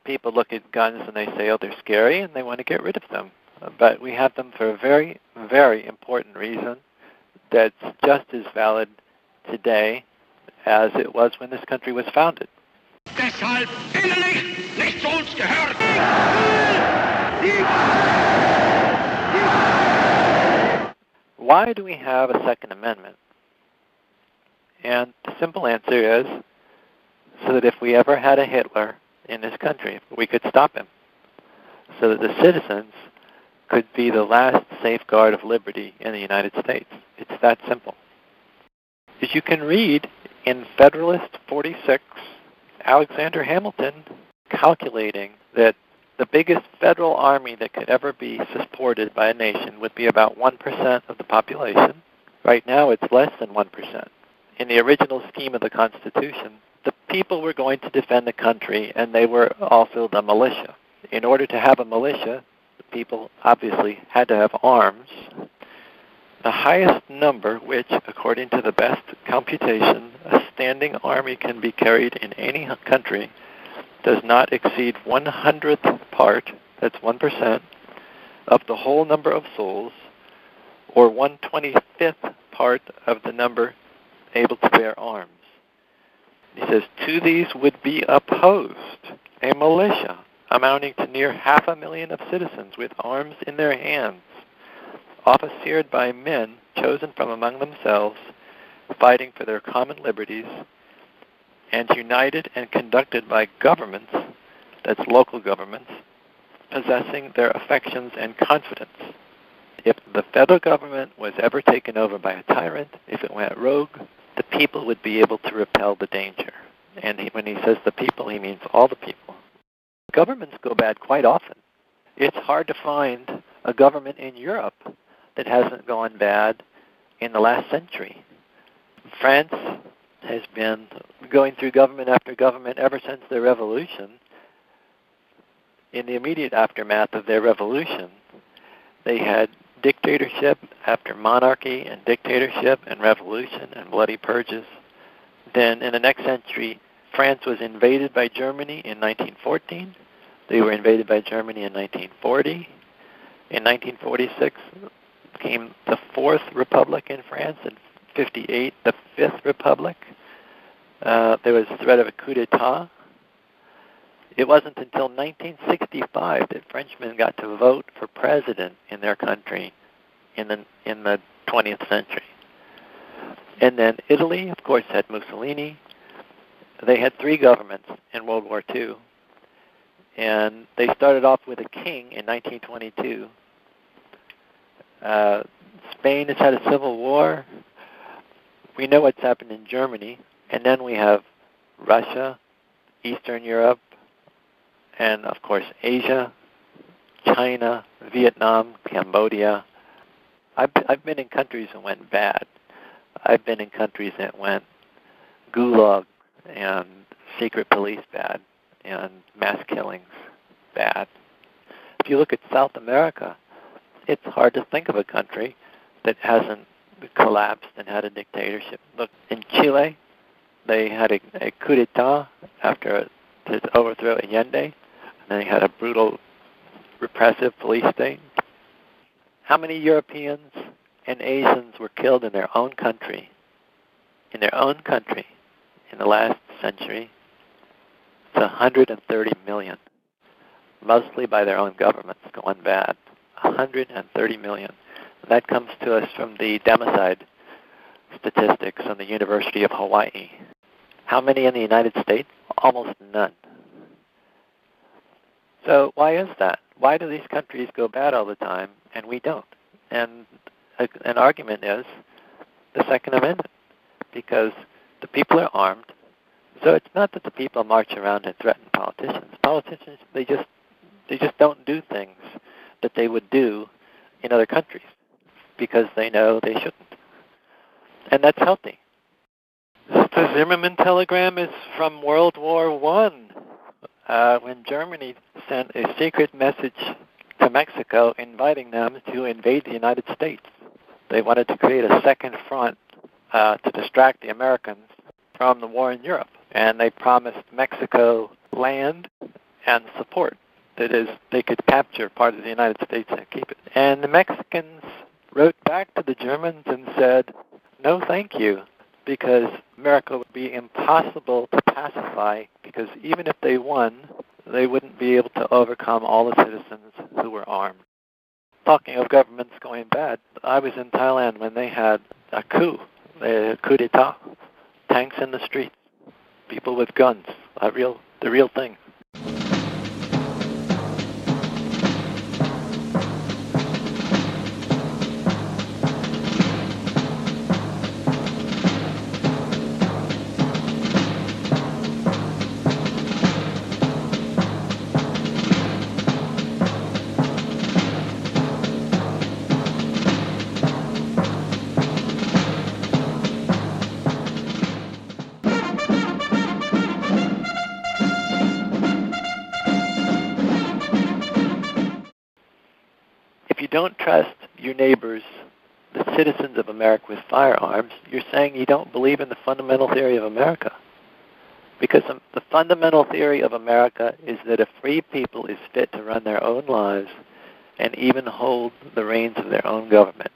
people look at guns and they say, oh, they're scary, and they want to get rid of them. But we have them for a very, very important reason that's just as valid today as it was when this country was founded. Deshalb innerlich nicht zu uns gehört. Why do we have a Second Amendment? And the simple answer is so that if we ever had a Hitler in this country, we could stop him, so that the citizens could be the last safeguard of liberty in the United States. It's that simple. As you can read in Federalist 46, Alexander Hamilton calculating that the biggest federal army that could ever be supported by a nation would be about 1% of the population. Right now it's less than 1%. In the original scheme of the Constitution, the people were going to defend the country, and they were also the militia. In order to have a militia, the people obviously had to have arms. The highest number, which, according to the best computation, a standing army can be carried in any country, does not exceed 1/100th part, that's 1%, of the whole number of souls, or 1/25th part of the number able to bear arms. He says, to these would be opposed a militia amounting to near 500,000 of citizens with arms in their hands, officered by men chosen from among themselves, fighting for their common liberties, and united and conducted by governments, that's local governments, possessing their affections and confidence. If the federal government was ever taken over by a tyrant, if it went rogue, the people would be able to repel the danger. And when he says the people, he means all the people. Governments go bad quite often. It's hard to find a government in Europe that hasn't gone bad in the last century. France has been going through government after government ever since their revolution. In the immediate aftermath of their revolution, they had dictatorship after monarchy and dictatorship and revolution and bloody purges. Then in the next century, France was invaded by Germany in 1914. They were invaded by Germany in 1940. In 1946 came the Fourth Republic in France. In 1958, the Fifth Republic. There was the threat of a coup d'etat. It wasn't until 1965 that Frenchmen got to vote for president in their country in the 20th century. And then Italy, of course, had Mussolini. They had three governments in World War II. And they started off with a king in 1922. Spain has had a civil war. We know what's happened in Germany. And then we have Russia, Eastern Europe, and, of course, Asia, China, Vietnam, Cambodia. I've been in countries that went bad. I've been in countries that went gulag and secret police bad and mass killings bad. If you look at South America, it's hard to think of a country that hasn't collapsed and had a dictatorship. Look, in Chile, they had a coup d'etat to overthrow Allende, and they had a brutal, repressive police state. How many Europeans and Asians were killed in their own country? In their own country, in the last century? It's 130 million, mostly by their own governments going bad. 130 million. That comes to us from the democide statistics on the University of Hawaii. How many in the United States? Almost none. So why is that? Why do these countries go bad all the time and we don't? And an argument is the Second Amendment, because the people are armed. So it's not that the people march around and threaten politicians. Politicians, they just don't do things that they would do in other countries because they know they shouldn't. And that's healthy. The Zimmerman telegram is from World War I, when Germany sent a secret message to Mexico inviting them to invade the United States. They wanted to create a second front to distract the Americans from the war in Europe. And they promised Mexico land and support. That is, they could capture part of the United States and keep it. And the Mexicans wrote back to the Germans and said, no, thank you, because America would be impossible to pacify, because even if they won, they wouldn't be able to overcome all the citizens who were armed. Talking of governments going bad, I was in Thailand when they had a coup d'etat, tanks in the streets, people with guns, the real thing. If you don't trust your neighbors, the citizens of America, with firearms, you're saying you don't believe in the fundamental theory of America. Because the fundamental theory of America is that a free people is fit to run their own lives and even hold the reins of their own government.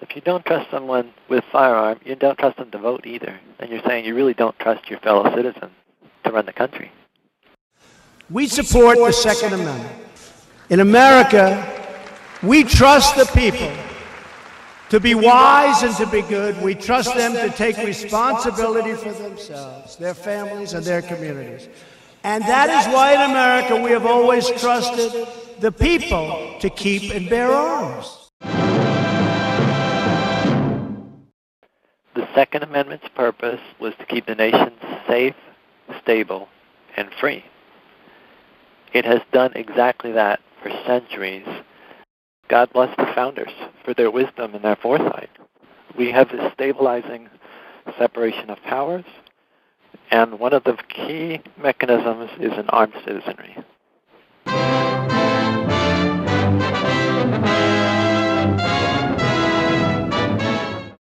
So if you don't trust someone with firearm, you don't trust them to vote either. And you're saying you really don't trust your fellow citizens to run the country. We support the Second Amendment. In America, we trust the people to be wise and to be good. We trust them to take responsibility for themselves, their families, and their communities. And that is why in America we have always trusted the people to keep and bear arms. The Second Amendment's purpose was to keep the nation safe, stable, and free. It has done exactly that for centuries. God bless the founders for their wisdom and their foresight. We have this stabilizing separation of powers, and one of the key mechanisms is an armed citizenry.